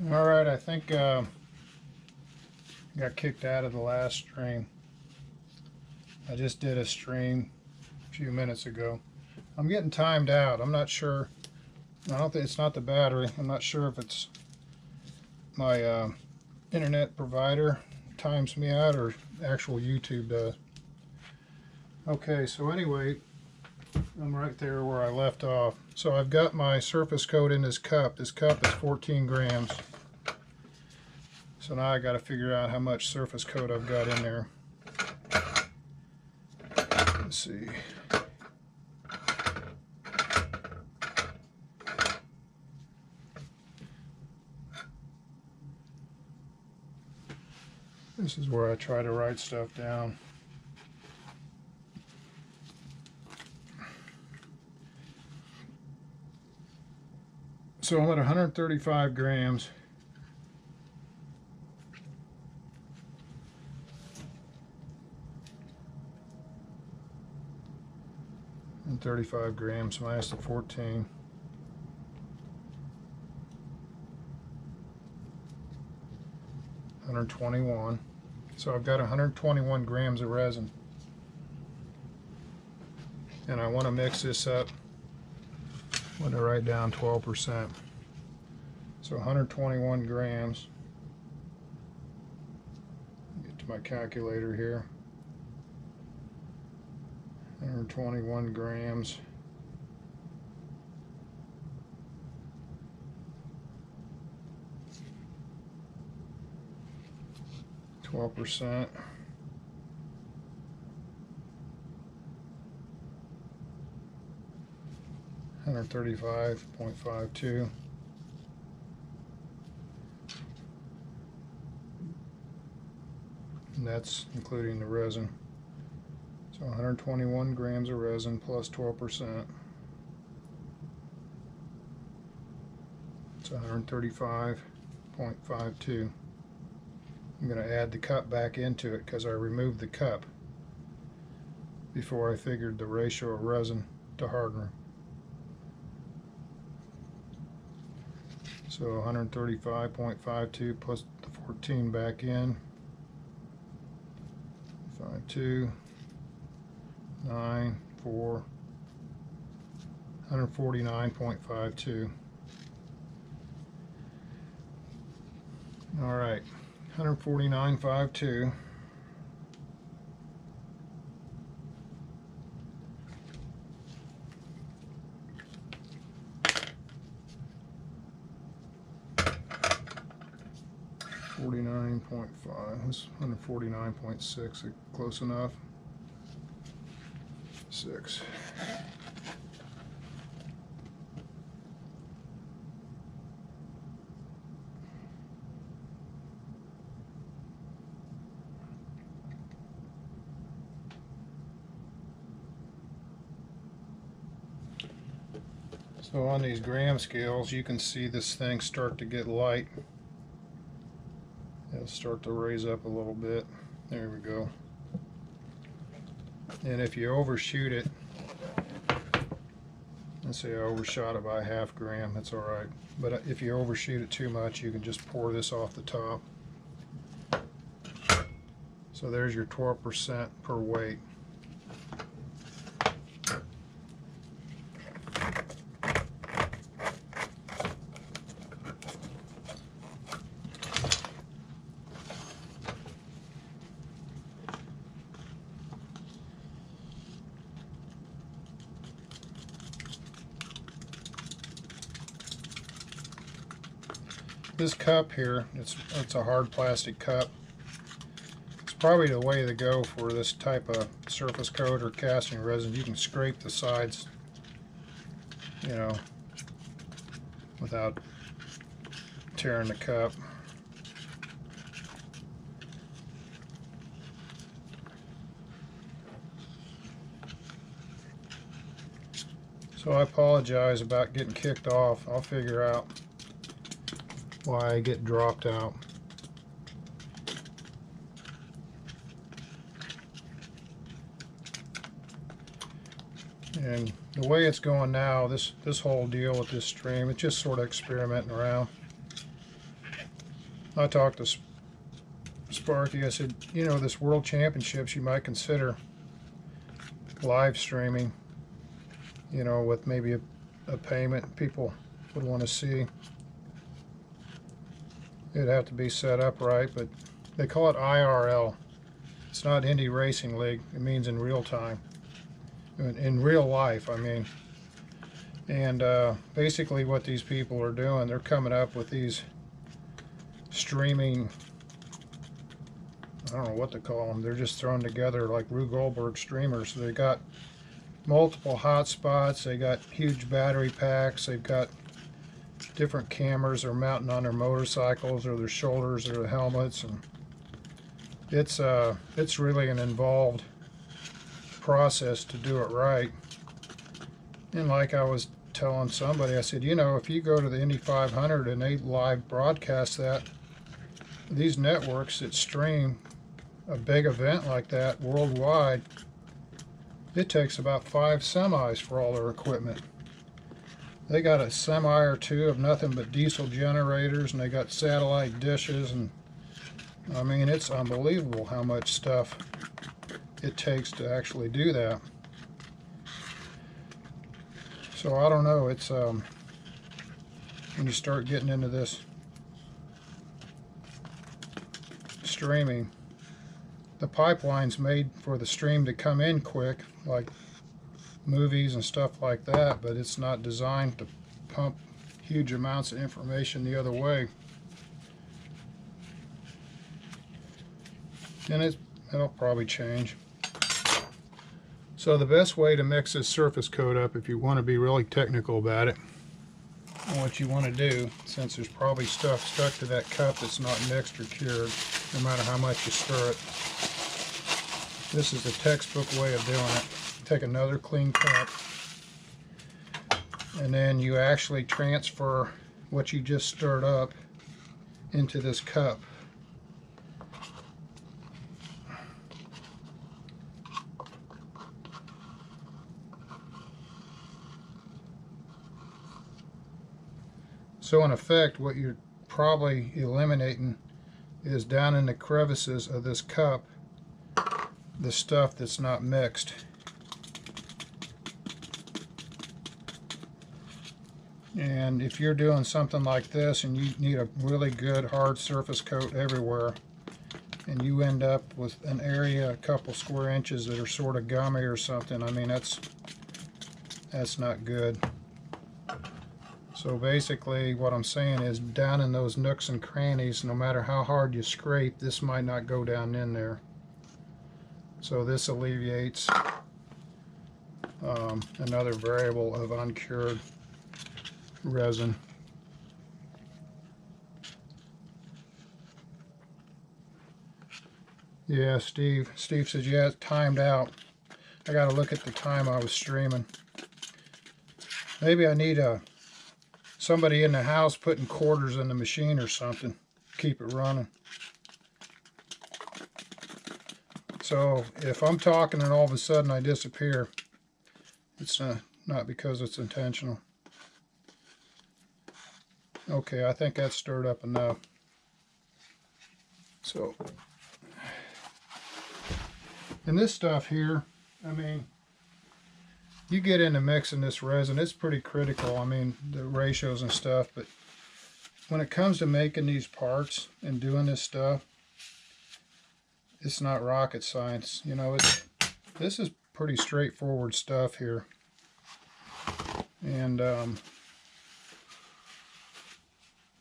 Alright, I think got kicked out of the last stream. I just did a stream a few minutes ago. I'm getting timed out. I'm not sure. I don't think it's not the battery. I'm not sure if it's my internet provider times me out or actual YouTube does. Okay, so anyway, I'm right there where I left off. So I've got my surface coat in this cup. This cup is 14 grams. So now I got to figure out how much surface coat I've got in there. Let's see. This is where I try to write stuff down. So I'm at 135 grams. And 35 grams minus the 14. $121. So I've got 121 grams of resin. And I want to mix this up. I'm going to write down 12%. So 121 grams. Get to my calculator here. 121 grams. %. 135.52. And that's including the resin. So 121 grams of resin plus 12%. It's 135.52. I'm going to add the cup back into it because I removed the cup before I figured the ratio of resin to hardener. So 135.52 plus the 14 back in. 52, 9, 4, 149.52. All right, 149.52. .5. This 149.6. Close enough. 6. So on these gram scales, you can see this thing start to get light. It'll start to raise up a little bit. There we go. And if you overshoot it, let's say I overshot it by ½ gram, that's alright. But if you overshoot it too much, you can just pour this off the top. So there's your 12% per weight. This cup here, it's a hard plastic cup. It's probably the way to go for this type of surface coat or casting resin. You can scrape the sides, you know, without tearing the cup. So I apologize about getting kicked off. I'll figure out why I get dropped out. And the way it's going now, this whole deal with this stream, it's just sort of experimenting around. I talked to Sparky. I said, you know, this World Championships, you might consider live streaming, you know, with maybe a payment people would want to see. It'd have to be set up right, but they call it IRL. It's not Indy Racing League. It means in real time, in real life, I mean. And basically what these people are doing, they're coming up with these streaming, I don't know what to call them. They're just thrown together like Rube Goldberg streamers. So they got multiple hotspots. They got huge battery packs. They've got different cameras they're mounting on their motorcycles or their shoulders or their helmets, and it's really an involved process to do it right. And like I was telling somebody, I said, you know, if you go to the Indy 500 and they live broadcast that, these networks that stream a big event like that worldwide, it takes about 5 semis for all their equipment. They got a semi or two of nothing but diesel generators, and they got satellite dishes, and I mean, it's unbelievable how much stuff it takes to actually do that. So I don't know, it's when you start getting into this streaming, the pipeline's made for the stream to come in quick, like movies and stuff like that, but it's not designed to pump huge amounts of information the other way. And it'll probably change. So the best way to mix this surface coat up, if you want to be really technical about it, and what you want to do, since there's probably stuff stuck to that cup that's not mixed or cured, no matter how much you stir it, this is the textbook way of doing it. Take another clean cup, and then you actually transfer what you just stirred up into this cup. So in effect, what you're probably eliminating is down in the crevices of this cup, the stuff that's not mixed. And if you're doing something like this and you need a really good hard surface coat everywhere, and you end up with an area a couple square inches that are sort of gummy or something, I mean, that's not good. So basically what I'm saying is, down in those nooks and crannies, no matter how hard you scrape, this might not go down in there. So this alleviates another variable of uncured resin. Yeah, Steve says, yeah, it's timed out. I gotta look at the time I was streaming. Maybe I need somebody in the house putting quarters in the machine or something, keep it running. So if I'm talking and all of a sudden I disappear, it's not because it's intentional. Okay, I think that's stirred up enough. So, and this stuff here, I mean, you get into mixing this resin, it's pretty critical. I mean, the ratios and stuff, but when it comes to making these parts and doing this stuff, it's not rocket science. You know, this is pretty straightforward stuff here. And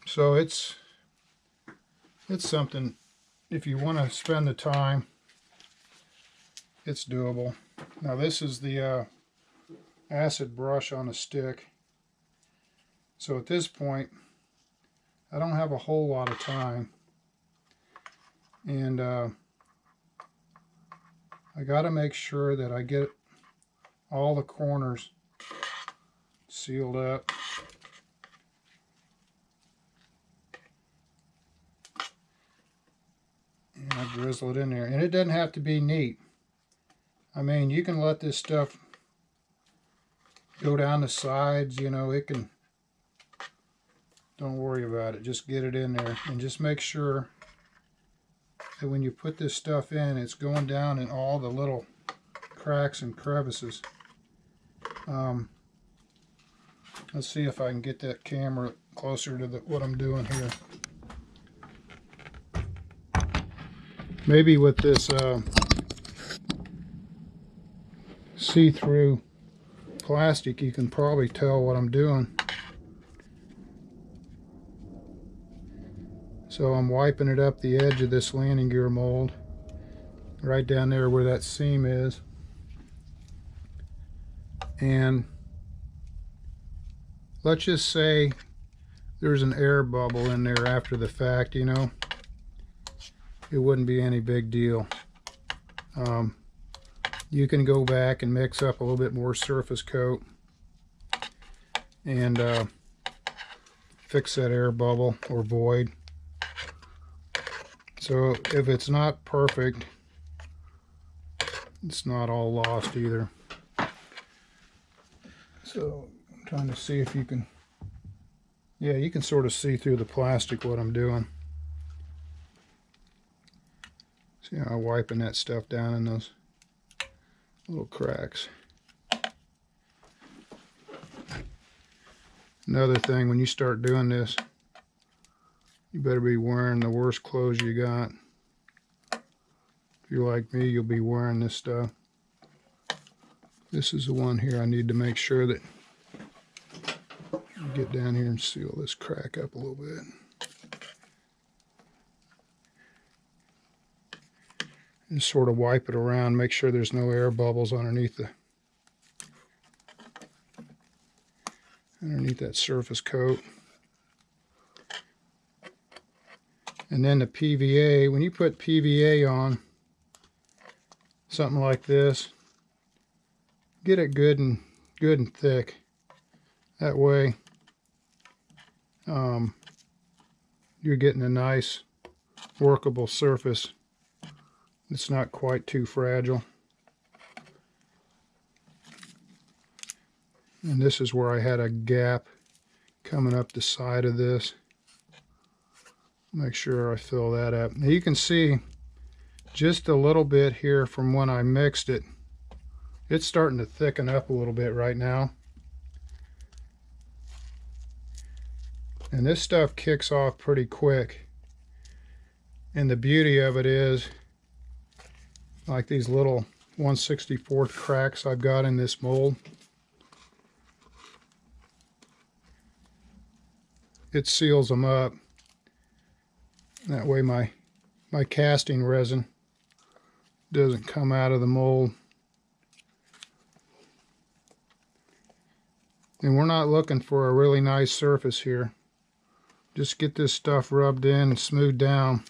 so it's something, if you want to spend the time, it's doable. Now this is the acid brush on a stick. So at this point, I don't have a whole lot of time, and I got to make sure that I get all the corners sealed up. And I drizzle it in there, and it doesn't have to be neat. I mean, you can let this stuff go down the sides, you know, it can Don't worry about it. Just get it in there. And just make sure that when you put this stuff in, it's going down in all the little cracks and crevices. Let's see if I can get that camera closer to what I'm doing here. Maybe with this see-through plastic, you can probably tell what I'm doing. So I'm wiping it up the edge of this landing gear mold, right down there where that seam is. And let's just say there's an air bubble in there after the fact, you know. It wouldn't be any big deal. You can go back and mix up a little bit more surface coat and fix that air bubble or void. So if it's not perfect, it's not all lost either. So I'm trying to see if you can, yeah, you can sort of see through the plastic what I'm doing. See how I'm wiping that stuff down in those little cracks. Another thing, when you start doing this, you better be wearing the worst clothes you got. If you're like me, you'll be wearing this stuff. This is the one here I need to make sure that you get down here and seal this crack up a little bit. And sort of wipe it around, make sure there's no air bubbles underneath that surface coat. And then the PVA, when you put PVA on something like this, get it good and thick. That way you're getting a nice workable surface. It's not quite too fragile. And this is where I had a gap coming up the side of this. Make sure I fill that up. Now you can see just a little bit here from when I mixed it. It's starting to thicken up a little bit right now. And this stuff kicks off pretty quick. And the beauty of it is, like these little 1/64 cracks I've got in this mold, it seals them up. That way my casting resin doesn't come out of the mold. And we're not looking for a really nice surface here. Just get this stuff rubbed in and smoothed down.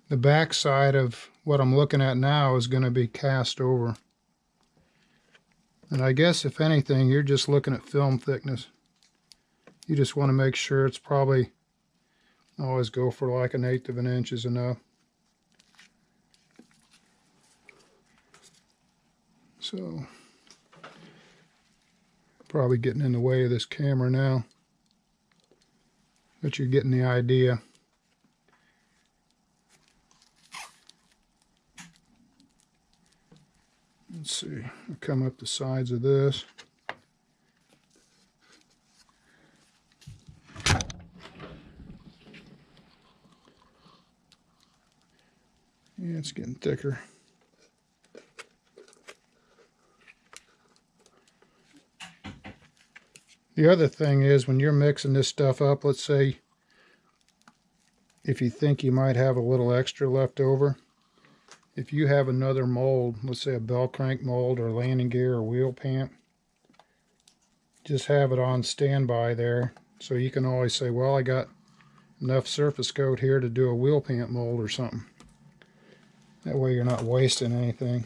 The back side of what I'm looking at now is going to be cast over. And I guess if anything, you're just looking at film thickness. You just want to make sure it's probably, always go for like 1/8 of an inch is enough. So, probably getting in the way of this camera now, but you're getting the idea. Let's see, I'll come up the sides of this. Yeah, it's getting thicker. The other thing is, when you're mixing this stuff up, let's say if you think you might have a little extra left over, if you have another mold, let's say a bell crank mold or landing gear or wheel pant, just have it on standby there, so you can always say, well, I got enough surface coat here to do a wheel pant mold or something. That way you're not wasting anything.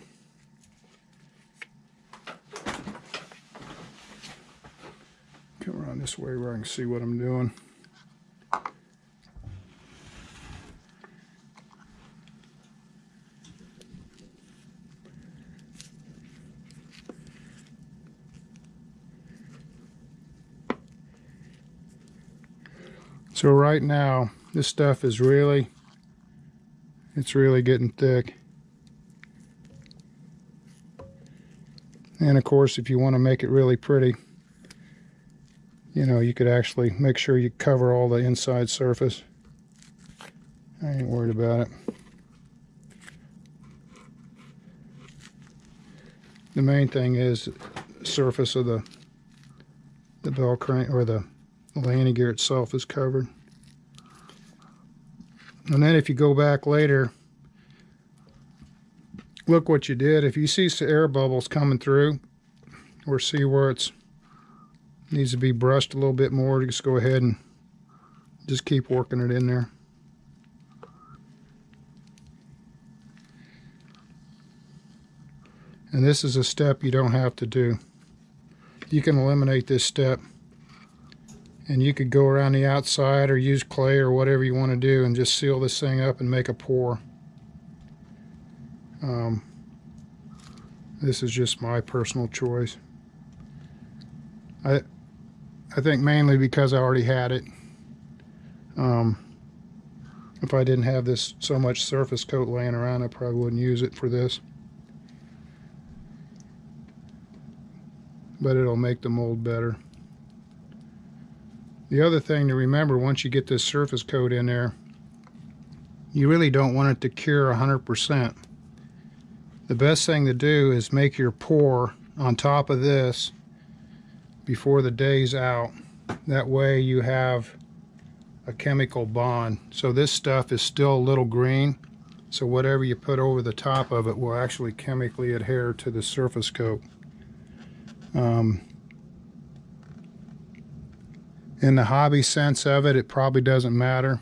Come around this way where I can see what I'm doing. So right now, this stuff is really getting thick. And of course, if you want to make it really pretty, you know, you could actually make sure you cover all the inside surface. I ain't worried about it. The main thing is the surface of the bell crank, or the landing gear itself, is covered. And then if you go back later, look what you did. If you see some air bubbles coming through, or see where it's needs to be brushed a little bit more, just go ahead and just keep working it in there. And this is a step you don't have to do. You can eliminate this step, and you could go around the outside or use clay or whatever you want to do and just seal this thing up and make a pour. This is just my personal choice. I think mainly because I already had it. If I didn't have this so much surface coat laying around, I probably wouldn't use it for this. But it'll make the mold better. The other thing to remember, once you get this surface coat in there, you really don't want it to cure 100%. The best thing to do is make your pour on top of this before the day's out. That way you have a chemical bond. So this stuff is still a little green, so whatever you put over the top of it will actually chemically adhere to the surface coat. In the hobby sense of it, it probably doesn't matter,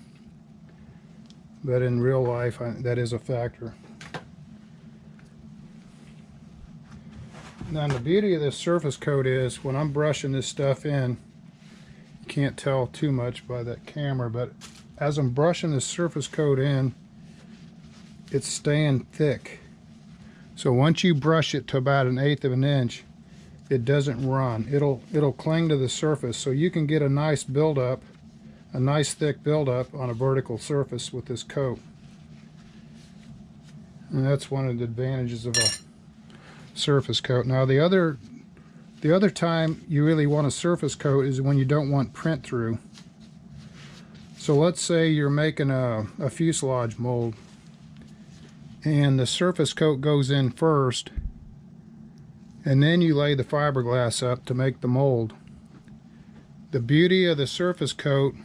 but in real life, that is a factor. Now, the beauty of this surface coat is, when I'm brushing this stuff in, you can't tell too much by that camera, but as I'm brushing this surface coat in, it's staying thick. So once you brush it to about 1/8 of an inch, it doesn't run. It'll cling to the surface, so you can get a nice buildup, a nice thick buildup on a vertical surface with this coat. And that's one of the advantages of a surface coat. Now the other time you really want a surface coat is when you don't want print through. So let's say you're making a fuselage mold, and the surface coat goes in first, and then you lay the fiberglass up to make the mold. The beauty of the surface coat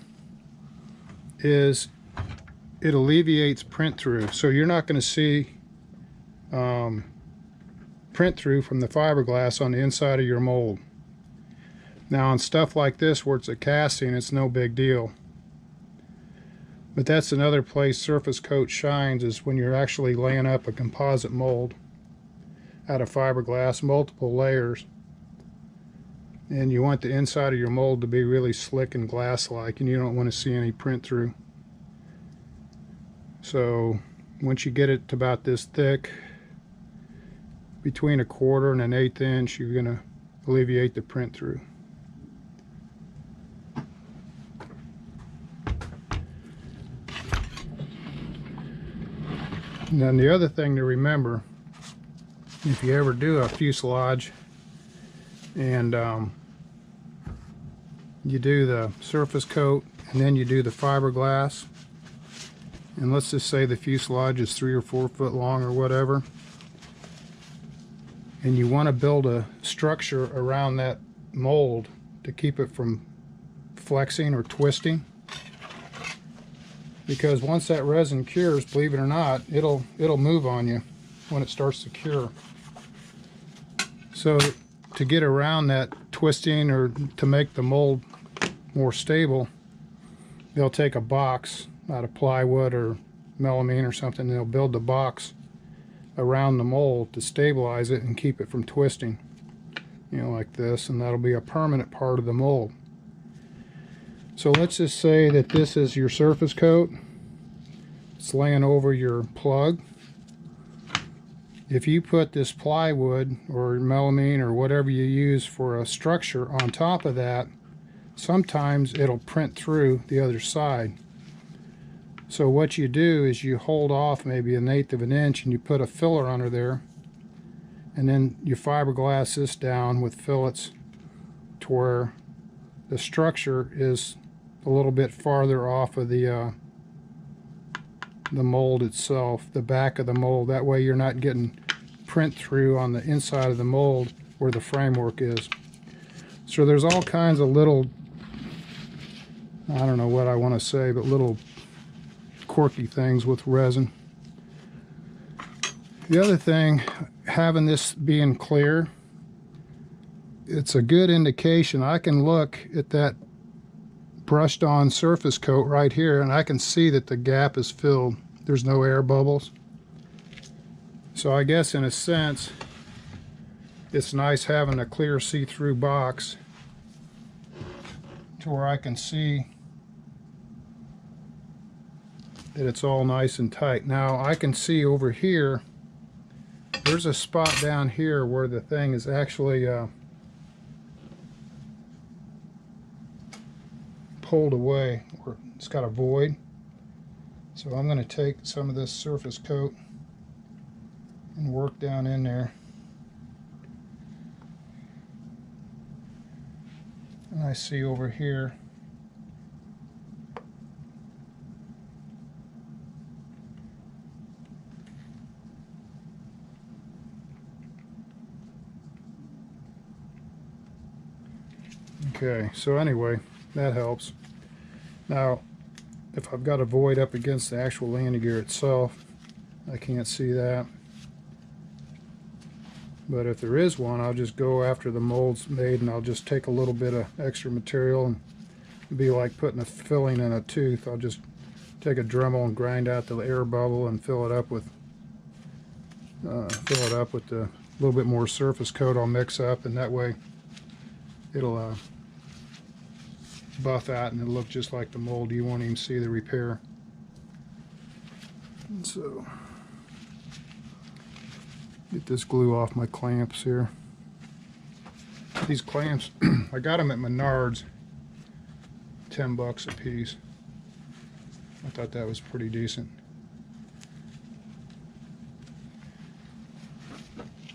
is it alleviates print through, so you're not going to see print through from the fiberglass on the inside of your mold. Now on stuff like this where it's a casting, it's no big deal. But that's another place surface coat shines, is when you're actually laying up a composite mold out of fiberglass, multiple layers, and you want the inside of your mold to be really slick and glass-like, and you don't want to see any print through. So once you get it to about this thick, between 1/4 and 1/8 inch, you're going to alleviate the print through. And then the other thing to remember, if you ever do a fuselage and you do the surface coat and then you do the fiberglass, and let's just say the fuselage is 3 or 4 foot long or whatever, and you want to build a structure around that mold to keep it from flexing or twisting, because once that resin cures, believe it or not, it'll move on you when it starts to cure. So to get around that twisting, or to make the mold more stable, they'll take a box out of plywood or melamine or something, and they'll build the box around the mold to stabilize it and keep it from twisting, you know, like this, and that'll be a permanent part of the mold. So let's just say that this is your surface coat. It's laying over your plug. If you put this plywood or melamine or whatever you use for a structure on top of that, sometimes it'll print through the other side. So what you do is you hold off maybe 1/8 of an inch and you put a filler under there, and then you fiberglass this down with fillets to where the structure is a little bit farther off of the mold itself, the back of the mold. That way you're not getting print through on the inside of the mold where the framework is. So there's all kinds of little, I don't know what I want to say, but little quirky things with resin. The other thing, having this being clear, it's a good indication. I can look at that brushed on surface coat right here and I can see that the gap is filled. There's no air bubbles. So I guess in a sense it's nice having a clear see-through box to where I can see that it's all nice and tight. Now I can see over here, there's a spot down here where the thing is actually pulled away, or it's got a void. So I'm going to take some of this surface coat and work down in there. And I see over here okay, so anyway, that helps. Now if I've got a void up against the actual landing gear itself, I can't see that. But if there is one, I'll just go after the mold's made and I'll just take a little bit of extra material, and it'd be like putting a filling in a tooth. I'll just take a Dremel and grind out the air bubble and fill it up with the little bit more surface coat I'll mix up, and that way it'll buff out and it'll look just like the mold. You won't even see the repair. And so get this glue off my clamps here. These clamps, I got them at Menards, $10 a piece. I thought that was pretty decent.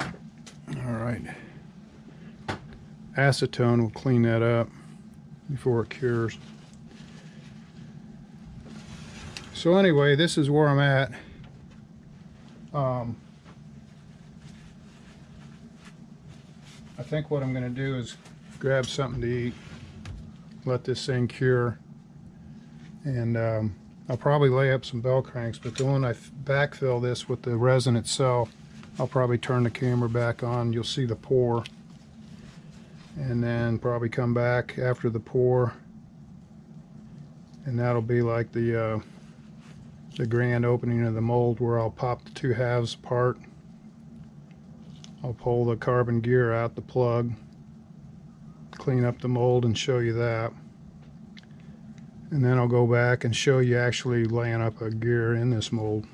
All right, acetone will clean that up before it cures. So anyway, this is where I'm at. I think what I'm going to do is grab something to eat, let this thing cure, and I'll probably lay up some bell cranks, but then when I backfill this with the resin itself, I'll probably turn the camera back on. You'll see the pour, and then probably come back after the pour, and that'll be like the grand opening of the mold, where I'll pop the two halves apart. I'll pull the carbon gear out the plug, clean up the mold and show you that, and then I'll go back and show you actually laying up a gear in this mold.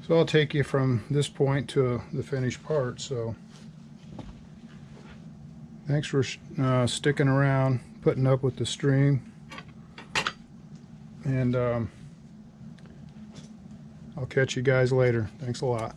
So I'll take you from this point to the finished part. So thanks for sticking around, putting up with the stream, and I'll catch you guys later. Thanks a lot.